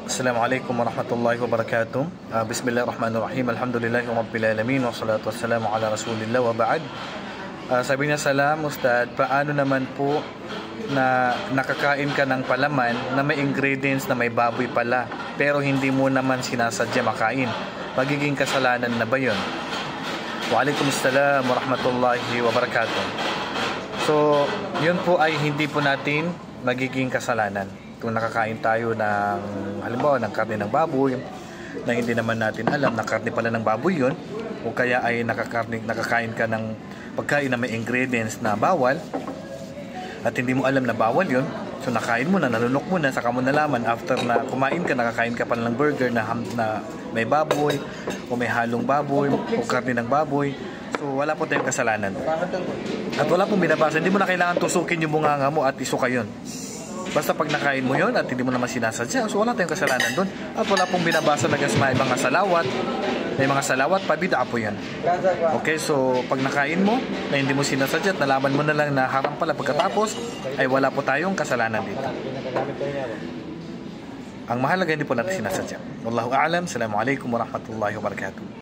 Assalamualaikum warahmatullahi wabarakatuh. Bismillahirrahmanirrahim. Alhamdulillahi rabbil alamin wassalatu wassalamu ala rasulillah wa ba'd. Sabi niya, salam Ustad, paano naman po na nakakain ka ng palaman na may ingredients na may baboy pala pero hindi mo naman sinasadya makain? Magiging kasalanan na ba yun? Waalaikumsalam warahmatullahi wabarakatuh. So, yun po ay hindi po natin magiging kasalanan. Kung nakakain tayo ng halimbawa ng karne ng baboy na hindi naman natin alam na karne pala ng baboy yun, o kaya ay nakakain ka ng pagkain na may ingredients na bawal at hindi mo alam na bawal yun, so nakain mo na, nalunok mo na, saka mo nalaman after na kumain ka, nakakain ka pala ng burger na may baboy o may halong baboy o karne ng baboy. So wala po tayong kasalanan at wala pong binabasa. Hindi mo na kailangan tusukin yung bunganga mo at isuka yun. Basta pag nakain mo yun at hindi mo naman sinasadya, so wala tayong kasalanan doon. At wala pong binabasa na may mga salawat. May mga salawat, pabida po yan. Okay, so pag nakain mo na hindi mo sinasadya at nalaman mo na lang na haram pala pagkatapos, ay wala po tayong kasalanan dito. Ang mahalaga hindi po natin sinasadya. Wallahu a'lam. Assalamualaikum warahmatullahi wabarakatuh.